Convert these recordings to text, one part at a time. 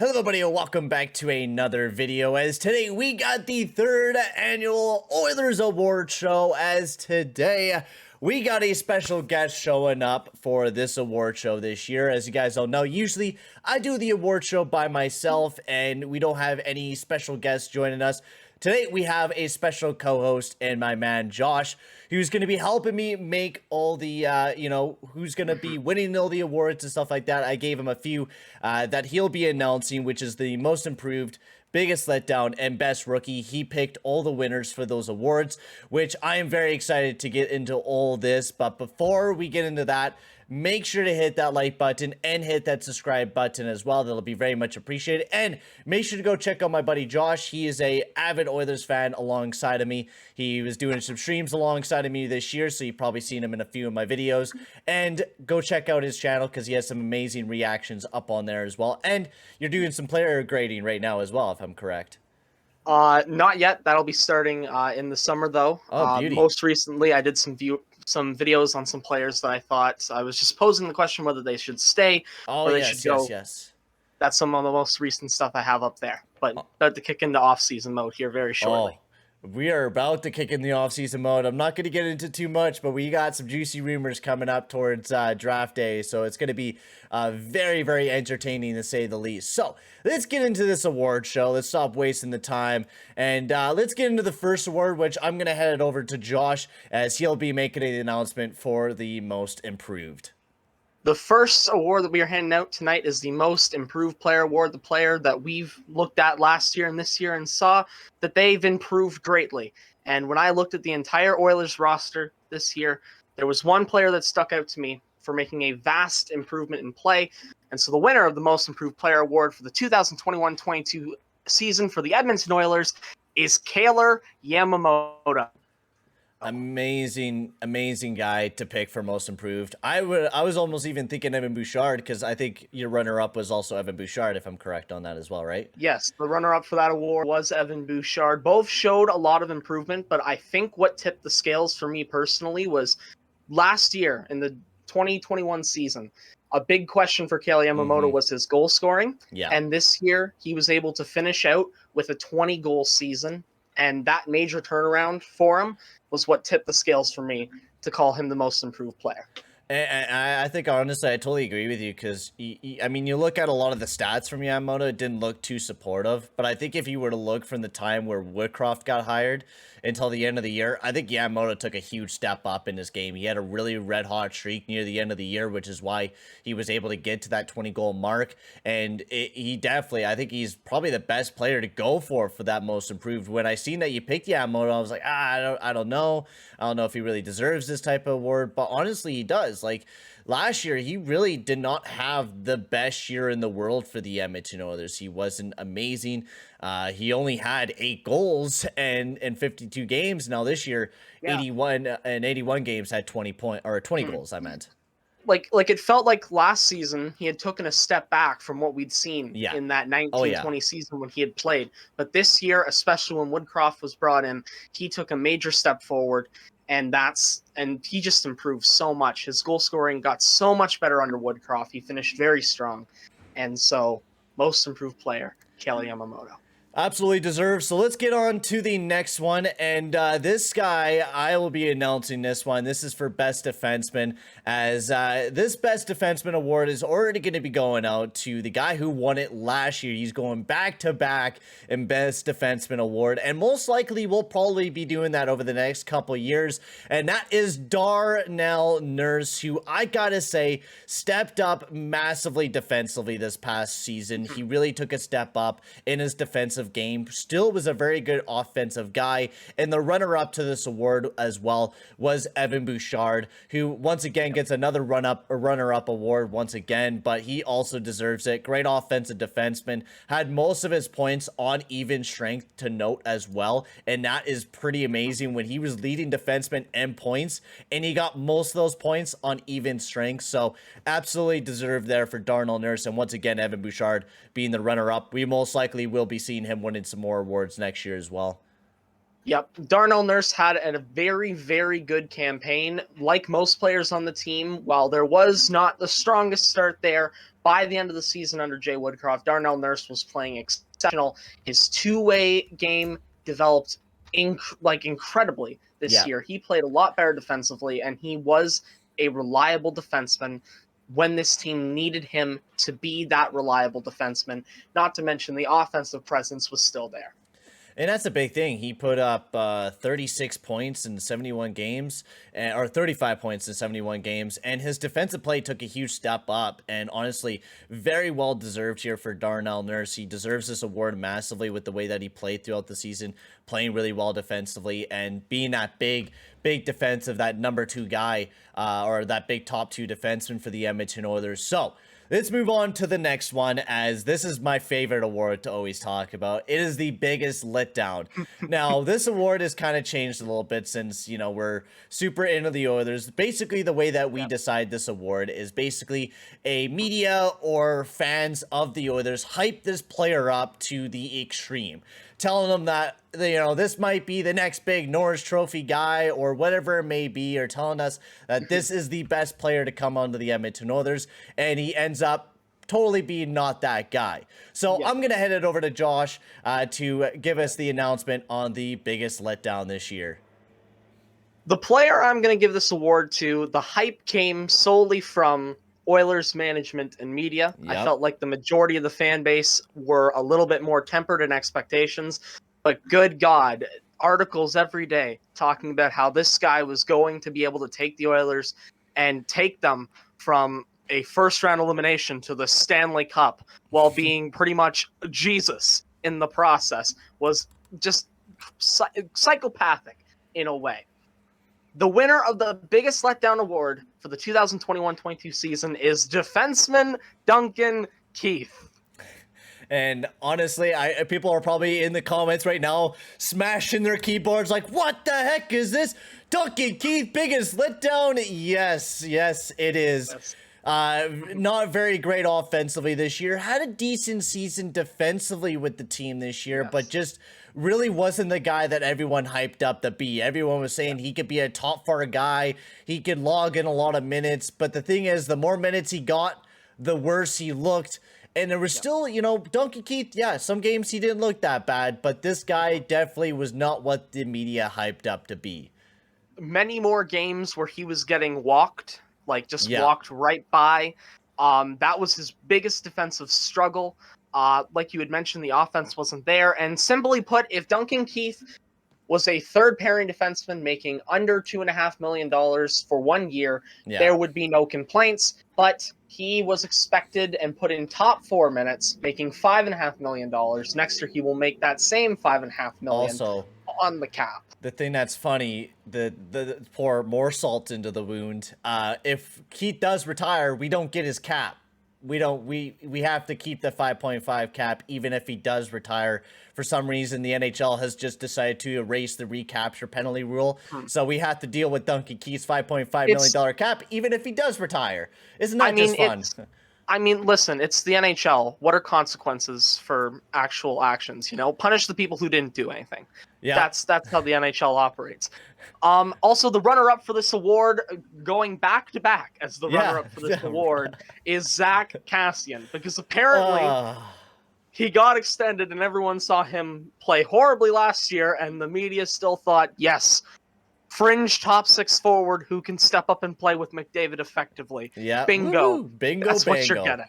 Hello everybody and welcome back to another video, as today we got the third annual Oilers Award show, as today we got a special guest showing up for this award show this year. As you guys all know, usually I do the award show by myself and we don't have any special guests joining us. Today we have a special co-host and my man Josh, who's going to be helping me make all the, who's going to be winning all the awards and stuff like that. I gave him a few that he'll be announcing, which is the most improved, biggest letdown, and best rookie. He picked all the winners for those awards, which I am very excited to get into all this. But before we get into that, make sure to hit that like button and hit that subscribe button as well. That'll be very much appreciated. And make sure to go check out my buddy Josh. He is a avid Oilers fan alongside of me. He was doing some streams alongside of me this year, so you've probably seen him in a few of my videos. And go check out his channel because he has some amazing reactions up on there as well. And you're doing some player grading right now as well, if I'm correct. Not yet. That'll be starting in the summer, though. Oh, beauty. Most recently, I did some videos on some players that I thought I was just posing the question whether they should stay or they should go. Yes. That's some of the most recent stuff I have up there. But about to kick into off-season mode here very shortly. We are about to kick in the off-season mode. I'm not going to get into too much, but we got some juicy rumors coming up towards draft day, so it's going to be very, very entertaining to say the least. So let's get into this award show. Let's stop wasting the time, and let's get into the first award, which I'm going to head it over to Josh, as he'll be making an announcement for the most improved. The first award that we are handing out tonight is the Most Improved Player Award, the player that we've looked at last year and this year and saw that they've improved greatly. And when I looked at the entire Oilers roster this year, there was one player that stuck out to me for making a vast improvement in play. And so the winner of the Most Improved Player Award for the 2021-22 season for the Edmonton Oilers is Kailer Yamamoto. Amazing guy to pick for most improved. I was almost even thinking Evan Bouchard, because I think your runner-up was also Evan Bouchard, if I'm correct on that as well, right? Yes, the runner-up for that award was Evan Bouchard. Both showed a lot of improvement, but I think what tipped the scales for me personally was last year in the 2021 season. A big question for Kailer Yamamoto was his goal scoring. Yeah. And this year he was able to finish out with a 20-goal season, and that major turnaround for him was what tipped the scales for me to call him the most improved player. And I think, honestly, I totally agree with you, because, I mean, you look at a lot of the stats from Yamamoto, it didn't look too supportive. But I think if you were to look from the time where Woodcroft got hired until the end of the year, I think Yamamoto took a huge step up in his game. He had a really red-hot streak near the end of the year, which is why he was able to get to that 20-goal mark. And he definitely, I think he's probably the best player to go for that most improved. When I seen that you picked Yamamoto, I was like, I don't know. I don't know if he really deserves this type of award, but honestly, he does. Like, last year, he really did not have the best year in the world for the Edmonton Oilers. He wasn't amazing. He only had 8 goals and 52 games. Now this year, 81 games had 20 goals, I meant. Like it felt like last season he had taken a step back from what we'd seen in that 19-20 season when he had played. But this year, especially when Woodcroft was brought in, he took a major step forward. And he just improved so much. His goal scoring got so much better under Woodcroft. He finished very strong. And so, most improved player, Kailer Yamamoto. Absolutely deserved. So let's get on to the next one. And this guy, I will be announcing this one. This is for Best Defenseman, as this Best Defenseman award is already going to be going out to the guy who won it last year. He's going back-to-back in Best Defenseman award, and most likely will probably be doing that over the next couple years. And that is Darnell Nurse, who I gotta say stepped up massively defensively this past season. He really took a step up in his defensive game. Still was a very good offensive guy, and the runner-up to this award as well was Evan Bouchard, who once again gets another runner-up award once again, but he also deserves it. Great offensive defenseman, had most of his points on even strength to note as well, and that is pretty amazing when he was leading defenseman in points, and he got most of those points on even strength. So absolutely deserved there for Darnell Nurse, and once again Evan Bouchard being the runner-up. We most likely will be seeing him winning some more awards next year as well. Yep. Darnell Nurse had a very, very good campaign. Like most players on the team, while there was not the strongest start there, By the end of the season under Jay Woodcroft, Darnell Nurse was playing exceptional. His two-way game developed incredibly this Yeah. year. He played a lot better defensively, and he was a reliable defenseman when this team needed him to be that reliable defenseman. Not to mention the offensive presence was still there. And that's a big thing. He put up 36 points in 71 games, or 35 points in 71 games, and his defensive play took a huge step up, and honestly, very well deserved here for Darnell Nurse. He deserves this award massively with the way that he played throughout the season, playing really well defensively, and being that big defensive, that number 2 guy, or that big top 2 defenseman for the Edmonton Oilers. So, let's move on to the next one, as this is my favorite award to always talk about. It is the biggest letdown. Now, this award has kind of changed a little bit since, you know, we're super into the Oilers. Basically, the way that we decide this award is basically a media or fans of the Oilers hype this player up to the extreme, telling them that, you know, this might be the next big Norris Trophy guy or whatever it may be, or telling us that this is the best player to come onto the Edmonton Oilers, and he ends up totally being not that guy. So I'm going to head it over to Josh to give us the announcement on the biggest letdown this year. The player I'm going to give this award to, the hype came solely from Oilers management and media. Yep. I felt like the majority of the fan base were a little bit more tempered in expectations, but good God, articles every day talking about how this guy was going to be able to take the Oilers and take them from a first-round elimination to the Stanley Cup while being pretty much Jesus in the process was just psychopathic in a way. The winner of the biggest letdown award for the 2021-22 season is defenseman Duncan Keith. And honestly, people are probably in the comments right now smashing their keyboards like, what the heck is this? Duncan Keith, biggest letdown? Yes, it is. Yes. Not very great offensively this year. Had a decent season defensively with the team this year, but just really wasn't the guy that everyone hyped up to be. Everyone was saying he could be a top 4 guy. He could log in a lot of minutes. But the thing is, the more minutes he got, the worse he looked. And there was still, you know, Duncan Keith, some games he didn't look that bad, but this guy definitely was not what the media hyped up to be. Many more games where he was getting walked, walked right by. That was his biggest defensive struggle. Like you had mentioned, the offense wasn't there. And simply put, if Duncan Keith was a third pairing defenseman making under $2.5 million for 1 year, there would be no complaints. But he was expected and put in top 4 minutes, making $5.5 million. Next year, he will make that same $5.5 million also on the cap. The thing that's funny, the pour more salt into the wound. If Keith does retire, we don't get his cap. We have to keep the 5.5 cap even if he does retire. For some reason, the NHL has just decided to erase the recapture penalty rule. So we have to deal with Duncan Keith's $5.5 million cap even if he does retire. Isn't that just fun? I mean, listen, it's the NHL. What are consequences for actual actions? You know, punish the people who didn't do anything. Yeah, that's how the NHL operates. Also, the runner-up for this award, going back to back as the runner-up for this award, is Zach Kassian, because apparently he got extended and everyone saw him play horribly last year, and the media still thought, yes, fringe top 6 forward who can step up and play with McDavid effectively. Yeah, bingo. Bingo. That's what you're getting.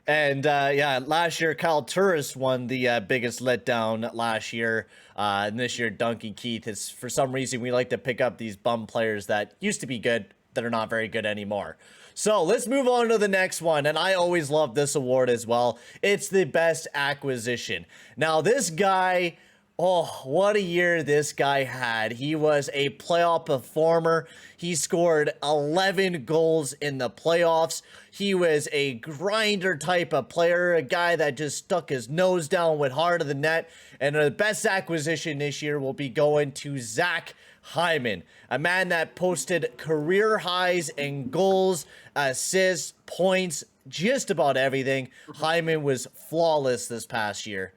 And last year Kyle Turris won the biggest letdown last year. And this year Duncan Keith is, for some reason, we like to pick up these bum players that used to be good that are not very good anymore. So let's move on to the next one. And I always love this award as well. It's the best acquisition. Now this guy, oh, what a year this guy had. He was a playoff performer. He scored 11 goals in the playoffs. He was a grinder type of player, a guy that just stuck his nose down, went hard to the net. And the best acquisition this year will be going to Zach Hyman, a man that posted career highs in goals, assists, points, just about everything. Hyman was flawless this past year.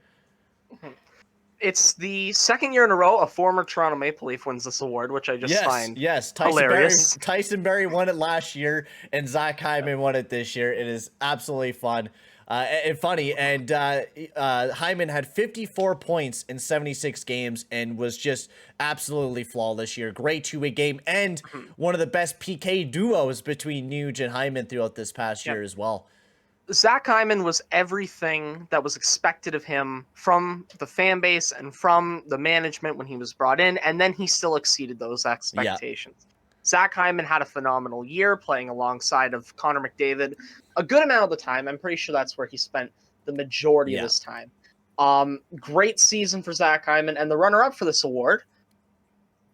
It's the second year in a row a former Toronto Maple Leaf wins this award, which I just Yes, find yes. hilarious. Tyson Berry won it last year, and Zach Hyman won it this year. It is absolutely fun and funny. And Hyman had 54 points in 76 games and was just absolutely flawless this year. Great two-way game and one of the best PK duos between Nuge and Hyman throughout this past Yep. year as well. Zach Hyman was everything that was expected of him from the fan base and from the management when he was brought in, and then he still exceeded those Yeah. expectations. Zach Hyman had a phenomenal year playing alongside of Connor McDavid a good amount of the time. I'm pretty sure that's where he spent the majority of Yeah. his time. Great season for Zach Hyman, and the runner-up for this award,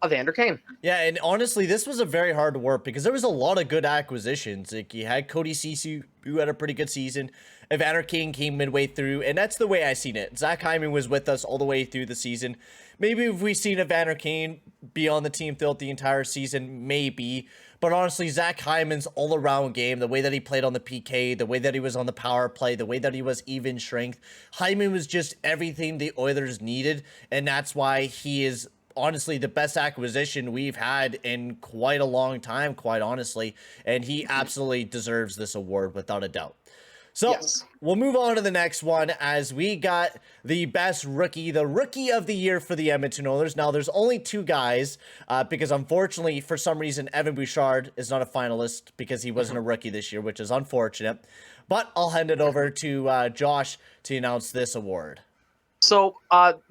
Evander Kane. Yeah, and honestly, this was a very hard work because there was a lot of good acquisitions. Like you had Cody Ceci, who had a pretty good season. Evander Kane came midway through, and that's the way I seen it. Zach Hyman was with us all the way through the season. Maybe if we seen Evander Kane be on the team throughout the entire season, maybe. But honestly, Zach Hyman's all-around game, the way that he played on the PK, the way that he was on the power play, the way that he was even strength, Hyman was just everything the Oilers needed, and that's why he is honestly the best acquisition we've had in quite a long time, quite honestly, and he absolutely deserves this award without a doubt. So Yes. we'll move on to the next one as we got the best rookie, the rookie of the year for the Edmonton Oilers. Now there's only two guys because unfortunately for some reason Evan Bouchard is not a finalist because he wasn't a rookie this year, which is unfortunate. But I'll hand it over to Josh to announce this award. So,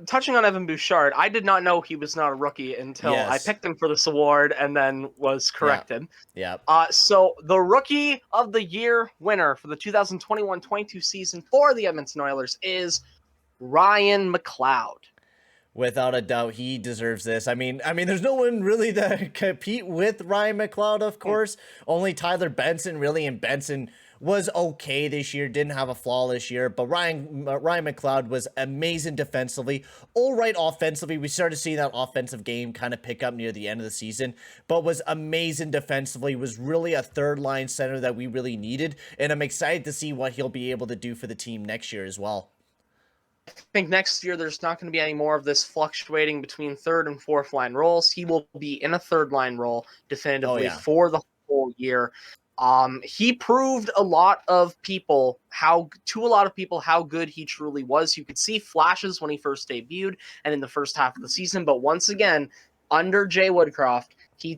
touching on Evan Bouchard, I did not know he was not a rookie until I Yes. picked him for this award and then was corrected. Yeah. So the Rookie of the Year winner for the 2021-22 season for the Edmonton Oilers is Ryan McLeod. Without a doubt, he deserves this. I mean, there's no one really to compete with Ryan McLeod, of course. Only Tyler Benson, really, and Benson was okay this year, didn't have a flaw this year, but Ryan McLeod was amazing defensively, all right offensively. We started seeing that offensive game kind of pick up near the end of the season, but was amazing defensively, was really a third line center that we really needed, and I'm excited to see what he'll be able to do for the team next year as well. I think next year there's not going to be any more of this fluctuating between third and fourth line roles. He will be in a third line role definitively for the whole year. He proved a lot of people how good he truly was. You could see flashes when he first debuted and in the first half of the season, but once again, under Jay Woodcroft, he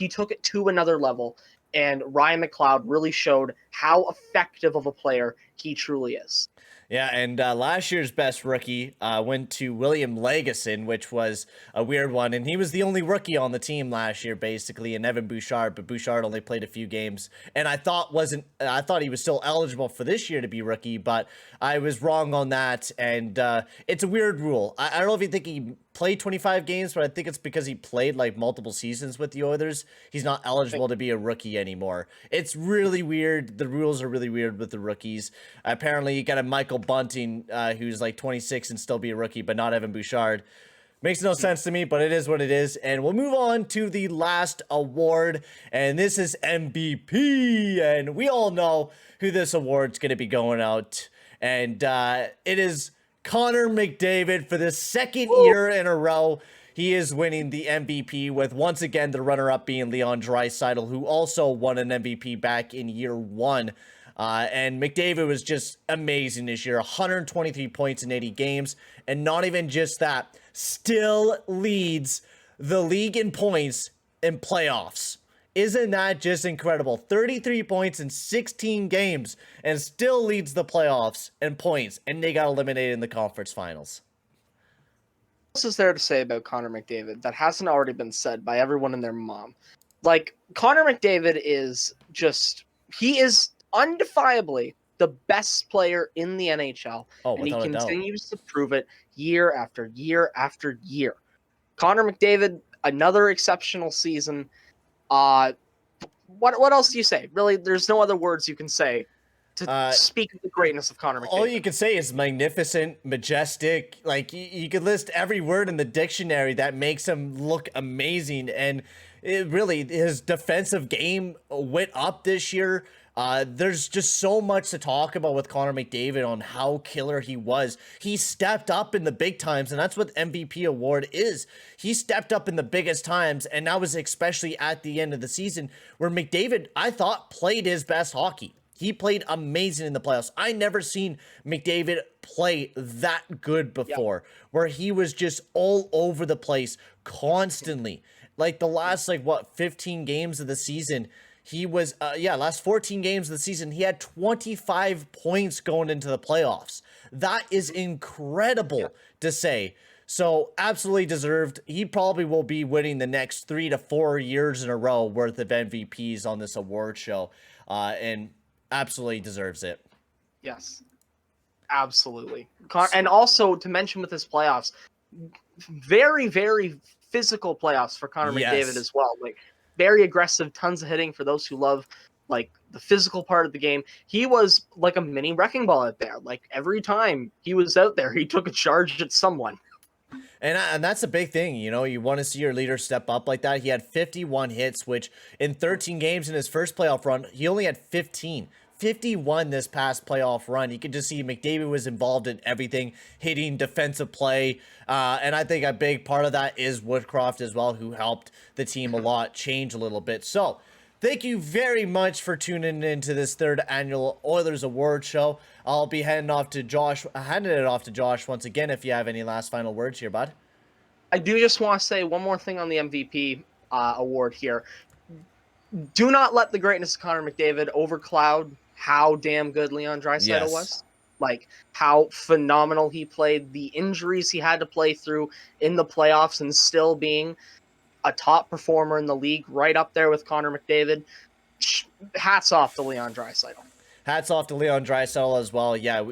took it to another level, and Ryan McLeod really showed how effective of a player he truly is. Yeah, and last year's best rookie went to William Lagesson, which was a weird one. And he was the only rookie on the team last year, basically, and Evan Bouchard. But Bouchard only played a few games, and I thought he was still eligible for this year to be rookie, but I was wrong on that. And it's a weird rule. I don't know if you think he played 25 games, but I think it's because he played like multiple seasons with the Oilers. He's not eligible to be a rookie anymore. It's really weird. The rules are really weird with the rookies. Apparently, you got a Michael Bunting who's like 26 and still be a rookie, but not Evan Bouchard. Makes no sense to me, but it is what it is. And we'll move on to the last award, and this is MVP. And we all know who this award's going to be going out. And it is Connor McDavid for the second year in a row. He is winning the MVP with, once again, the runner-up being Leon Draisaitl, who also won an MVP back in year one. And McDavid was just amazing this year. 123 points in 80 games. And not even just that, still leads the league in points in playoffs. Isn't that just incredible? 33 points in 16 games and still leads the playoffs in points. And they got eliminated in the conference finals. What else is there to say about Connor McDavid that hasn't already been said by everyone and their mom? Like, Connor McDavid is just, he is undefiably the best player in the NHL, and he continues to prove it year after year after year. Connor McDavid, another exceptional season. What else do you say? Really, there's no other words you can say to speak of the greatness of Connor McDavid. All you can say is magnificent, majestic. Like, you could list every word in the dictionary that makes him look amazing. And it really, his defensive game went up this year. There's just so much to talk about with Connor McDavid on how killer he was. He stepped up in the big times, and that's what MVP award is. He stepped up in the biggest times, and that was especially at the end of the season where McDavid, I thought, played his best hockey. He played amazing in the playoffs. I never seen McDavid play that good before, where he was just all over the place constantly. Like the last, 15 games of the season, he was, last 14 games of the season, he had 25 points going into the playoffs. That is incredible to say. So absolutely deserved. He probably will be winning the next 3 to 4 years in a row worth of MVPs on this award show. And absolutely deserves it. Yes, absolutely. And also to mention with his playoffs, very, very physical playoffs for Connor McDavid as well. Like very aggressive, tons of hitting for those who love like the physical part of the game. He was like a mini wrecking ball out there. Like every time he was out there, he took a charge at someone. And that's a big thing, you know, you want to see your leader step up like that. He had 51 hits, which in 13 games in his first playoff run, he only had 15. 51 this past playoff run. You could just see McDavid was involved in everything, hitting, defensive play, and I think a big part of that is Woodcroft as well, who helped the team a lot change a little bit. So thank you very much for tuning into this third annual Oilers Award Show. I'll be handing it off to Josh once again. If you have any last final words here, bud. I do just want to say one more thing on the MVP award here. Do not let the greatness of Connor McDavid overcloud how damn good Leon Draisaitl was. Like how phenomenal he played, the injuries he had to play through in the playoffs and still being a top performer in the league, right up there with Connor McDavid. Hats off to Leon Draisaitl. Hats off to Leon Draisaitl as well. Yeah,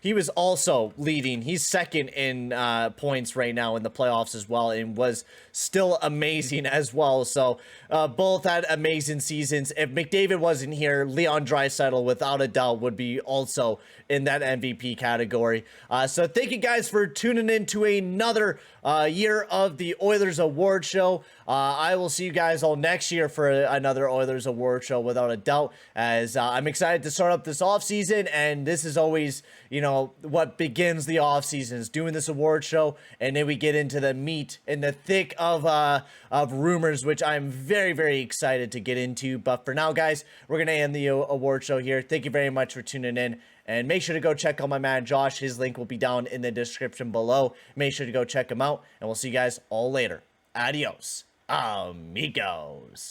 he was also leading. He's second in points right now in the playoffs as well, and was still amazing as well. So both had amazing seasons. If McDavid wasn't here, Leon Draisaitl, without a doubt, would be also in that MVP category. So thank you guys for tuning in to another year of the Oilers Award Show. I will see you guys all next year for another Oilers Award Show, without a doubt, as I'm excited to start up this offseason, and this is always, you know, what begins the offseason, is doing this award show, and then we get into the meat and the thick of rumors, which I'm very, very excited to get into. But for now, guys, we're going to end the award show here. Thank you very much for tuning in. And make sure to go check out my man Josh. His link will be down in the description below. Make sure to go check him out. And we'll see you guys all later. Adios, amigos.